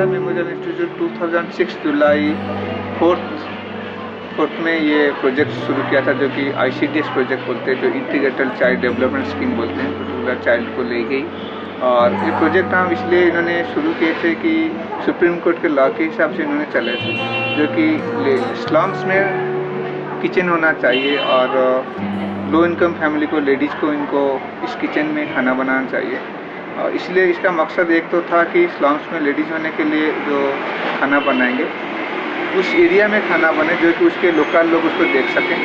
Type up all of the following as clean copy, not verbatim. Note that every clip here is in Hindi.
मेमोरियल इंस्टीट्यूट 2006 जुलाई 4th में ये प्रोजेक्ट शुरू किया था, जो कि ICDS प्रोजेक्ट बोलते हैं, जो इंटीग्रेटेड चाइल्ड डेवलपमेंट स्कीम बोलते हैं, पर्टिकुलर चाइल्ड को ले गई। और ये प्रोजेक्ट हम इसलिए इन्होंने शुरू किए थे कि सुप्रीम कोर्ट के लॉ के हिसाब से इन्होंने चले थे, जो कि स्लम्स में किचन होना चाहिए और लो इनकम फैमिली को, लेडीज़ को, इनको इस किचन में खाना बनाना चाहिए। इसलिए इसका मकसद एक तो था कि स्लम्स में लेडीज़ होने के लिए जो खाना बनाएंगे उस एरिया में खाना बने, जो कि उसके लोकल लोग उसको देख सकें।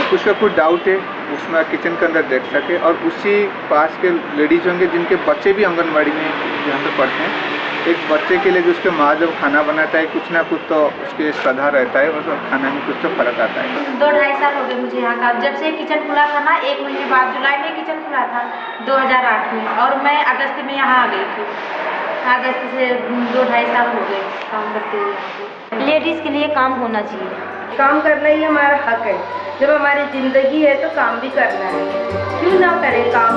कुछ का कुछ डाउट है उसमें किचन के अंदर देख सके, और उसी पास के लेडीज़ होंगे जिनके बच्चे भी आंगनबाड़ी में यहाँ पे पढ़ते हैं। एक बच्चे के लिए जो उसके माँ जब खाना बनाता है, कुछ ना कुछ तो उसके श्रद्धा रहता है और खाना में कुछ तो फर्क आता है। 2-2.5 साल हो गए मुझे यहाँ का। जब से किचन खुला था ना, 1 महीने बाद जुलाई में किचन खुला था 2008 में, और मैं अगस्त में यहाँ आ गई थी। अगस्त से 2-2.5 साल हो गए काम करते हुए। लेडीज़ के लिए काम होना चाहिए, काम करना ही हमारा हक है। जब हमारी ज़िंदगी है तो काम भी करना है, क्यों ना करें काम।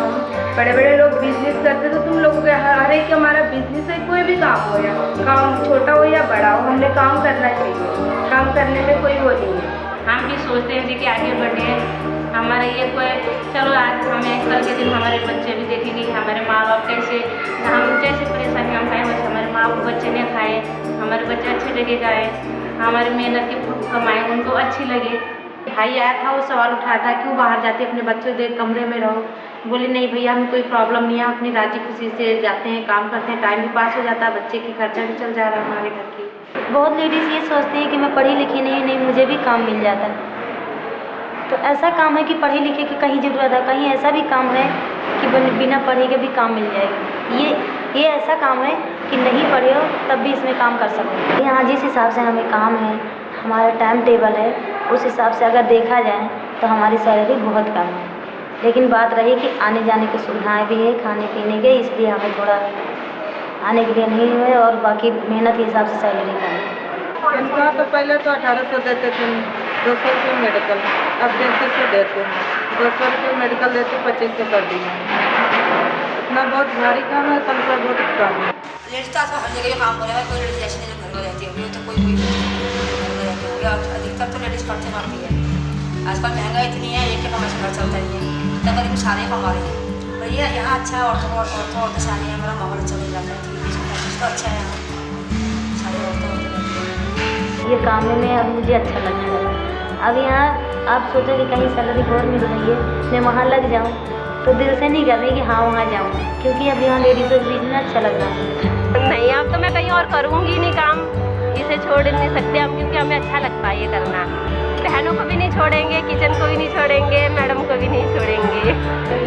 बड़े बड़े लोग बिजनेस करते तो तुम लोगों के हर एक हमारा बिजनेस है, कोई भी काम हो, या काम छोटा हो या बड़ा हो, हमने काम करना चाहिए। काम करने में कोई वो नहीं है। हम भी सोचते हैं जी कि आगे बढ़े, हमारे ये कोई चलो आज हमें कल के दिन हमारे बच्चे भी देखेंगे कि हमारे माँ बाप कैसे, हम जैसे परेशानी हम खाए वैसे हमारे माँ बाप बच्चे ने खाए, हमारे बच्चे अच्छी जगह जाए, हमारी मेहनत की कमाई उनको अच्छी लगे। भाई आया था, वो सवाल उठाया था क्यों बाहर जाते अपने बच्चों के कमरे में रहो। बोले नहीं भैया हमें कोई प्रॉब्लम नहीं है, अपनी राजी खुशी से जाते हैं, काम करते हैं, टाइम भी पास हो जाता है, बच्चे की खर्चा भी चल जा रहा है हमारे घर की। बहुत लेडीज़ ये सोचती हैं कि मैं पढ़ी लिखी नहीं मुझे भी काम मिल जाता है। तो ऐसा काम है कि पढ़े लिखे की कहीं ज़रूरत है, कहीं ऐसा भी काम है कि बिना पढ़े के भी काम मिल जाएगा। ये ऐसा काम है कि नहीं पढ़े हो तब भी इसमें काम कर सकते। यहाँ जिस हिसाब से हमें काम है, हमारा टाइम टेबल है, उस हिसाब से अगर देखा जाए तो हमारी सैलरी बहुत कम है। लेकिन बात रही कि आने जाने की सुविधाएं भी है, खाने पीने के, इसलिए हमें थोड़ा आने के लिए नहीं है, और बाकी मेहनत के हिसाब से सैलरी कम है। इनका तो पहले तो 1800 देते थे, 200 रुपये मेडिकल, अब 3300 देते हैं। 200 रुपये मेडिकल देते 2500 कर दिए। इतना बहुत भारी काम है, तनख्वाह बहुत कम है। लेडीज तो आजकल हर जगह काम हो रहा है, कोई लेडीज ऐसी नहीं जो घर में रहती है, तो कोई अधिकतर तो लेडीज खर्चे मारती है। आजकल महंगाई इतनी है, एक के कमाई से घर चलता ही है, तो करीब सारे कमा रहे हैं। पर ये यहाँ अच्छा है, औरतों से आने है, हमारा माहौल अच्छा मिल जाता है, तो अच्छा है यहाँ सारी औरतें। ये काम में अब मुझे अच्छा लगने लगा। अब यहाँ आप सोचो कि कहीं सैलरी और मिल रही है, मैं वहाँ लग जाऊँ तो दिल से नहीं कर रही कि हाँ वहाँ जाऊँ, क्योंकि अब यहाँ लेडीज़ों के बीच में अच्छा लग रहा है। नहीं अब तो मैं कहीं और करूँगी नहीं काम, इसे छोड़ नहीं सकते हम, क्योंकि हमें अच्छा लगता है ये करना। बहनों को भी नहीं छोड़ेंगे, किचन को भी नहीं छोड़ेंगे, मैडम को भी नहीं छोड़ेंगे।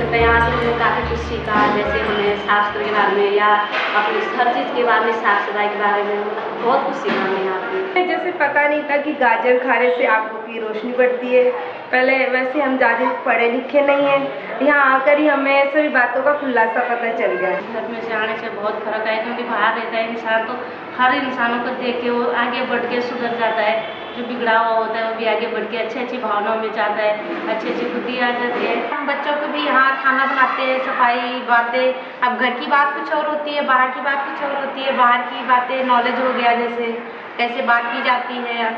तो यहाँ से हमें काफ़ी कुछ सीखा, जैसे हमें साफ सुथरे के बारे में या अपनी हर चीज़ के बारे में, साफ सफाई के बारे में बहुत कुछ सीखा हमें यहाँ पे। जैसे पता नहीं था कि गाजर खाने से आंखों की रोशनी बढ़ती है। पहले वैसे हम ज़्यादा पढ़े लिखे नहीं हैं, यहाँ आकर ही हमें सभी बातों का खुलासा पता चल गया। घर में से आने से बहुत फर्क है, क्योंकि बाहर रहता है इंसान तो हर इंसानों को देख के वो आगे बढ़ के सुधर जाता है। जो बिगड़ा हुआ होता है वो भी आगे बढ़ के अच्छी भावनाओं में जाता है, अच्छी बुद्धि आ जाती है। हम बच्चों को भी यहाँ खाना बनाते हैं, सफाई बातें। अब घर की बात कुछ और होती है, बाहर की बात कुछ और होती है। बाहर की बातें नॉलेज हो गया, जैसे कैसे बात की जाती है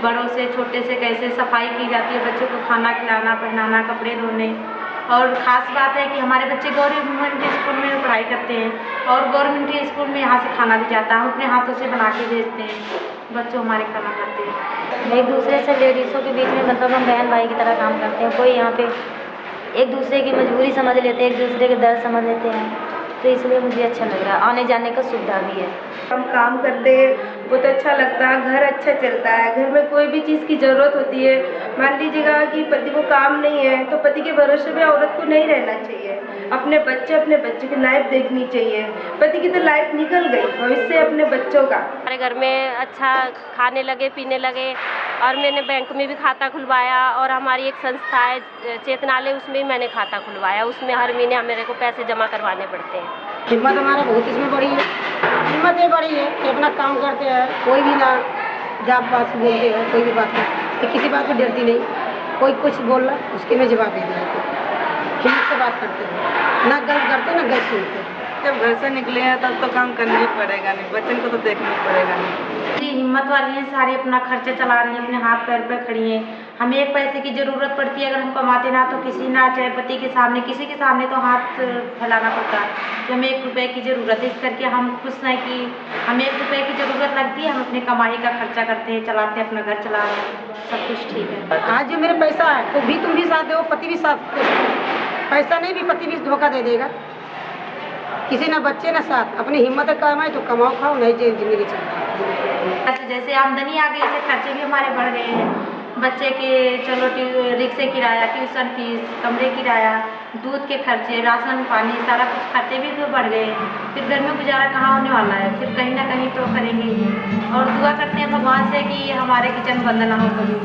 बड़ों से, छोटे से कैसे सफाई की जाती है, बच्चों को खाना खिलाना, पहनाना, कपड़े धोने। और ख़ास बात है कि हमारे बच्चे गवर्नमेंट स्कूल में पढ़ाई करते हैं, और गवर्नमेंट स्कूल में यहाँ से खाना भी जाता है, हम अपने हाथों से बना के भेजते हैं, बच्चों हमारे खाना खाते हैं। एक दूसरे से लेडीज़ों के बीच में मतलब हम बहन भाई की तरह काम करते हैं। कोई यहाँ पे एक दूसरे की मजबूरी समझ लेते हैं, एक दूसरे के दर्द समझ लेते हैं, तो इसलिए मुझे अच्छा लग रहा है। आने जाने का सुविधा भी है, हम काम करते हैं, बहुत अच्छा लगता है, घर अच्छा चलता है। घर में कोई भी चीज़ की ज़रूरत होती है, मान लीजिएगा कि पति को काम नहीं है तो पति के भरोसे में औरत को नहीं रहना चाहिए। अपने बच्चे की लाइफ देखनी चाहिए। पति की तो लाइफ निकल गई, भविष्य अपने बच्चों का। हमारे घर में अच्छा खाने लगे पीने लगे, और मैंने बैंक में भी खाता खुलवाया, और हमारी एक संस्था है चेतनालय, उसमें भी मैंने खाता खुलवाया। उसमें हर महीने मेरे को पैसे जमा करवाने पड़ते हैं। हिम्मत हमारा बहुत इसमें बड़ी है, हिम्मत ये बड़ी है कि अपना काम करते हैं, कोई भी ना जब पास बोलते हैं, कोई भी बात नहीं, तो किसी बात में डरती नहीं, कोई कुछ बोल रहा उसके में जवाब दे दिया, हिम्मत से बात करते हैं, ना गलत करते ना गलत सुनते। जब घर से निकले हैं तब तो काम करना ही पड़ेगा, नहीं बच्चन को तो देखना ही पड़ेगा। नहीं जी हिम्मत वाली हैं, सारी अपना खर्चा चला रही हैं, अपने हाथ पैर पे खड़ी हैं। हमें एक पैसे की ज़रूरत पड़ती है, अगर हम कमाते ना तो किसी ना चाहे पति के सामने किसी के सामने तो हाथ फैलाना पड़ता है कि हमें 1 रुपये की ज़रूरत है। इस करके हम खुश हैं कि हमें 1 रुपये की ज़रूरत लगती है, हम अपनी कमाई का खर्चा करते हैं, चलाते हैं, अपना घर चला रहे हैं, सब कुछ ठीक है। आज जो मेरे पैसा है तो भी तुम भी साथ दो, पति भी साथ दे, पैसा नहीं भी पति भी धोखा दे देगा, किसी ना बच्चे ना साथ, अपनी हिम्मत कमाए तो कमाओ खाओ, नहीं जिंदगी चलती। ऐसे जैसे आमदनी आ गई, ऐसे खर्चे भी हमारे बढ़ गए हैं। बच्चे के चलो रिक्शे किराया, ट्यूशन फीस, कमरे किराया, दूध के खर्चे, राशन पानी, सारा कुछ खर्चे भी तो बढ़ गए हैं। फिर घर में गुजारा कहाँ होने वाला है, फिर कहीं ना कहीं तो करेंगे ही। और दुआ करते हैं भगवान से कि हमारे किचन बंद ना हो कभी।